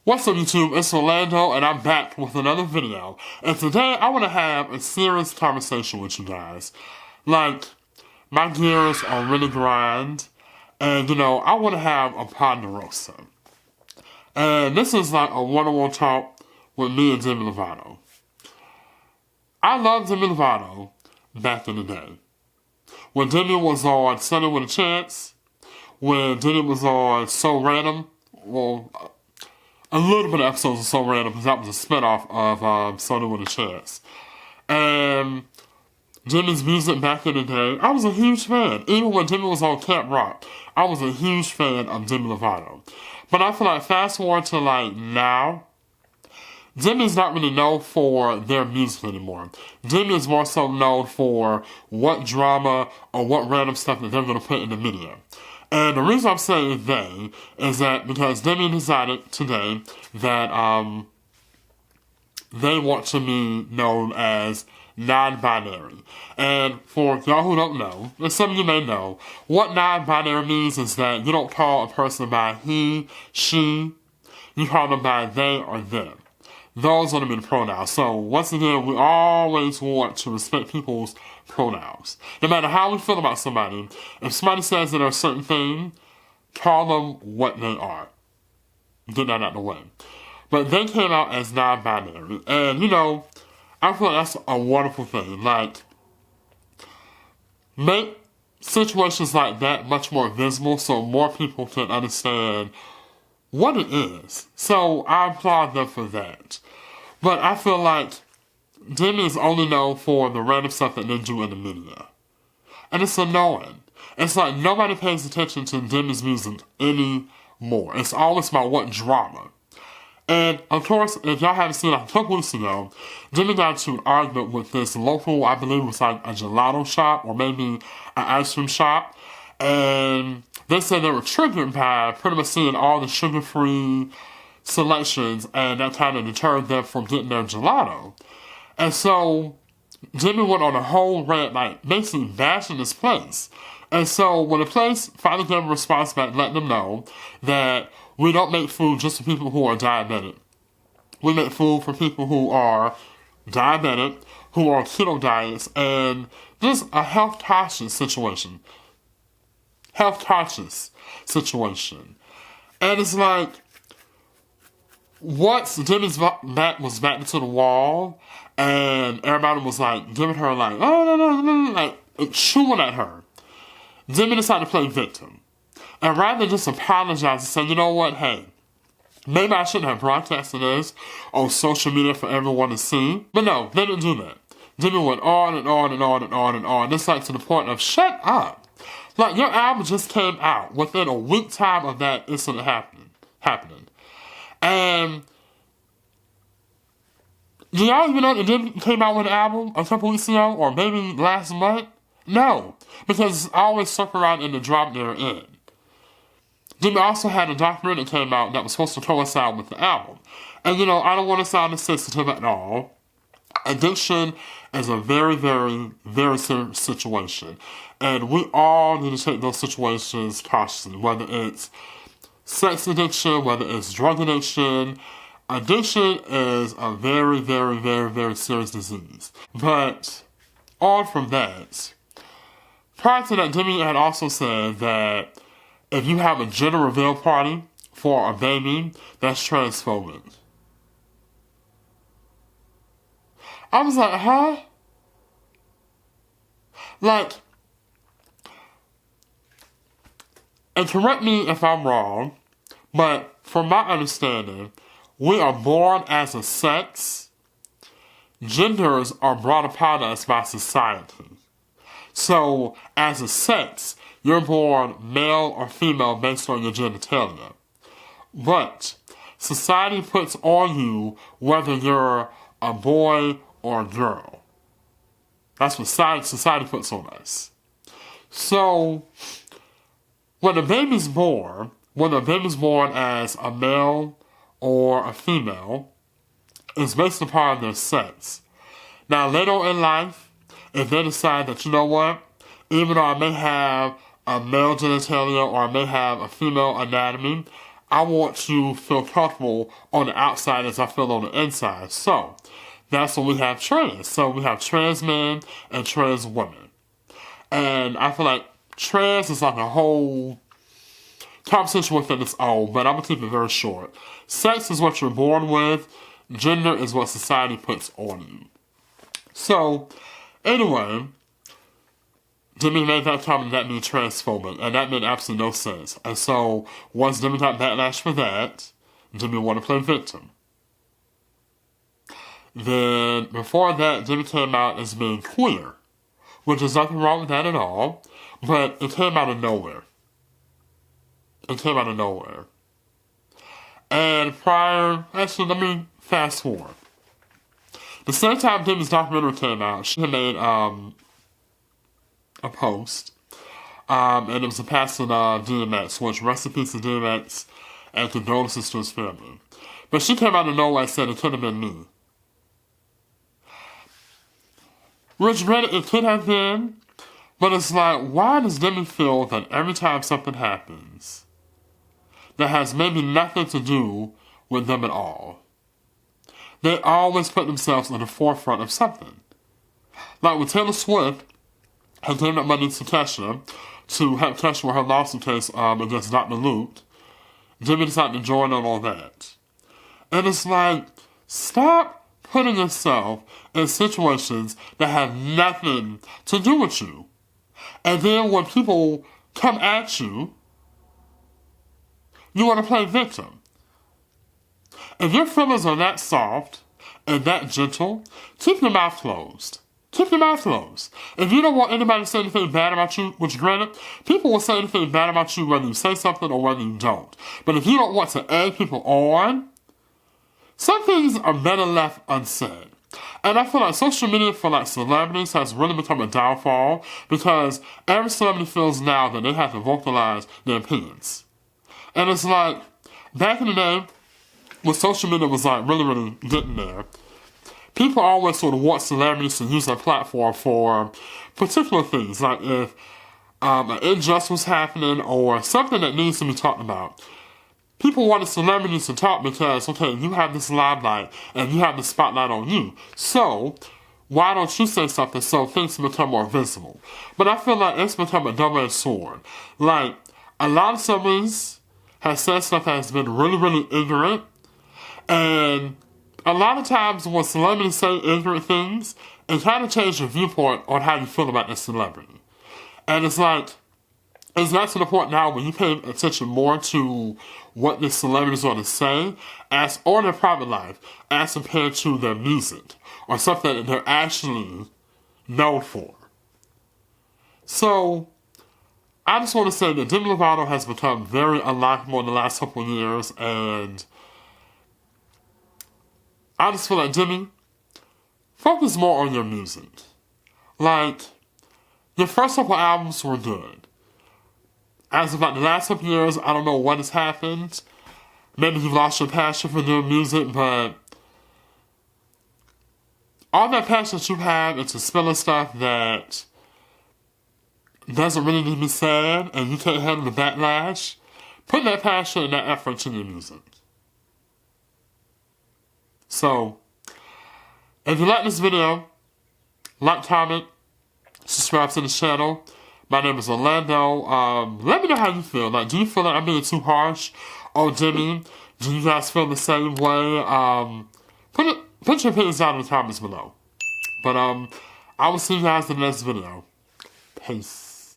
What's up YouTube, it's Orlando and I'm back with another video. And today I want to have a serious conversation with you guys. Like, my gears are really grind and I want to have a ponderosa. And this is like a one-on-one talk with me and Demi Lovato. I loved Demi Lovato back in the day. When Demi was on Sunday with a Chance, when Demi was on So Random, a little bit of episodes of So Random, because that was a spinoff of Sunday with a Chance. And Demi's music back in the day, I was a huge fan. Even when Demi was on Camp Rock, I was a huge fan of Demi Lovato. But I feel like fast forward to like now, Demi's not really known for their music anymore. Demi is more so known for what drama or what random stuff that they're going to put in the video. And the reason I'm saying they is that because Demi decided today that they want to be known as non-binary. And for y'all who don't know, and some of you may know, what non-binary means is that you don't call a person by he, she, you call them by they or them. Those are the main pronouns. So once again, we always want to respect people's pronouns. No matter how we feel about somebody, if somebody says that they're a certain thing, call them what they are. Get that out of the way. But they came out as non-binary. And, I feel like that's a wonderful thing. Like, make situations like that much more visible so more people can understand what it is. So I applaud them for that. But I feel like Demi is only known for the random stuff that they do in the media. And it's annoying. It's like nobody pays attention to Demi's music anymore. It's always about what drama. And of course, if y'all haven't seen it, a couple weeks ago, Demi got into an argument with this local, I believe it was like a gelato shop or maybe an ice cream shop. And they said they were triggered by pretty much seeing all the sugar-free selections, and that kind of deterred them from getting their gelato. And so Demi went on a whole rant, like basically bashing this place. And so when the place finally gave a response back, letting them know that we don't make food just for people who are diabetic. We make food for people who are diabetic, who are on keto diets, and just a health conscious situation. And it's like, once Demi's back was back into the wall, and everybody was like giving her like, oh no, like chewing at her, Demi decided to play victim. And rather than just apologize and say, you know what, hey, maybe I shouldn't have broadcasted this on social media for everyone to see. But no, they didn't do that. Demi went on and on and on and on and on. It's like to the point of, shut up. Like, your album just came out within a week time of that incident happening. And do y'all even know that Demi came out with an album a couple weeks ago, or maybe last month? No, because it's always stuck around in the drama they're in. Demi also had a documentary that came out that was supposed to coincide with the album. And I don't want to sound insensitive at all. Addiction is a very, very, very serious situation. And we all need to take those situations cautiously, whether it's sex addiction, whether it's drug addiction. Addiction is a very, very, very, very serious disease. But on from that, prior to that, Demi had also said that if you have a gender reveal party for a baby, that's transphobic. I was like, huh? Like, and correct me if I'm wrong, but from my understanding, we are born as a sex. Genders are brought upon us by society. So, as a sex, you're born male or female based on your genitalia. But society puts on you whether you're a boy or a girl. That's what society puts on us. So, when a baby's born as a male or a female, it's based upon their sex. Now, later in life, if they decide that, you know what, even though I may have a male genitalia or I may have a female anatomy, I want to feel comfortable on the outside as I feel on the inside. So that's when we have trans. So we have trans men and trans women. And I feel like trans is like a whole conversation within its own, but I'm going to keep it very short. Sex is what you're born with. Gender is what society puts on you. So, anyway, Demi made that comment that meant transphobic, and that made absolutely no sense. And so, once Demi got backlash for that, Demi wanted to play victim. Then, before that, Demi came out as being queer, which is nothing wrong with that at all, but it came out of nowhere. It came out of nowhere. And actually, let me fast forward. The same time Demi's documentary came out, she had made a post, and it was a passing DMX, which rest in peace to DMX and condolences to his family. But she came out of nowhere and said it could have been me. Which, granted, it could have been, but it's like, why does Demi feel that every time something happens that has maybe nothing to do with them at all, they always put themselves in the forefront of something? Like with Taylor Swift had given up money to Kesha to help Kesha with her lawsuit case against Dr. Luke, Demi decided to join on all that. And it's like, stop putting yourself in situations that have nothing to do with you. And then when people come at you, you want to play victim. If your feelings are that soft and that gentle, keep your mouth closed. Keep your mouth closed. If you don't want anybody to say anything bad about you, which granted, people will say anything bad about you whether you say something or whether you don't. But if you don't want to egg people on, some things are better left unsaid. And I feel like social media for like celebrities has really become a downfall because every celebrity feels now that they have to vocalize their opinions. And it's like, back in the day, when social media was like really getting there, people always sort of want celebrities to use their platform for particular things, like if an injustice was happening or something that needs to be talked about. People wanted celebrities to talk because, okay, you have this limelight and you have the spotlight on you. So, why don't you say something so things become more visible? But I feel like it's become a double-edged sword. Like, a lot of celebrities have said stuff that has been really ignorant. And a lot of times when celebrities say ignorant things, it kind of changes your viewpoint on how you feel about the celebrity. And it's like, it's not to the point now when you pay attention more to what the celebrities want to say as on their private life as compared to their music or something that they're actually known for. So, I just want to say that Demi Lovato has become very unlikable in the last couple of years, and I just feel like, Demi, focus more on your music. Like, your first couple albums were good. As of like the last couple years, I don't know what has happened. Maybe you've lost your passion for doing music, but all that passion that you have into spilling stuff that doesn't really need to be said and you can't handle the backlash, put that passion and that effort into your music. So, if you like this video, like, comment, subscribe to the channel. My name is Orlando. Let me know how you feel. Like, do you feel like I'm being too harsh on Demi? Do you guys feel the same way? Put your opinions down in the comments below. But I will see you guys in the next video. Peace.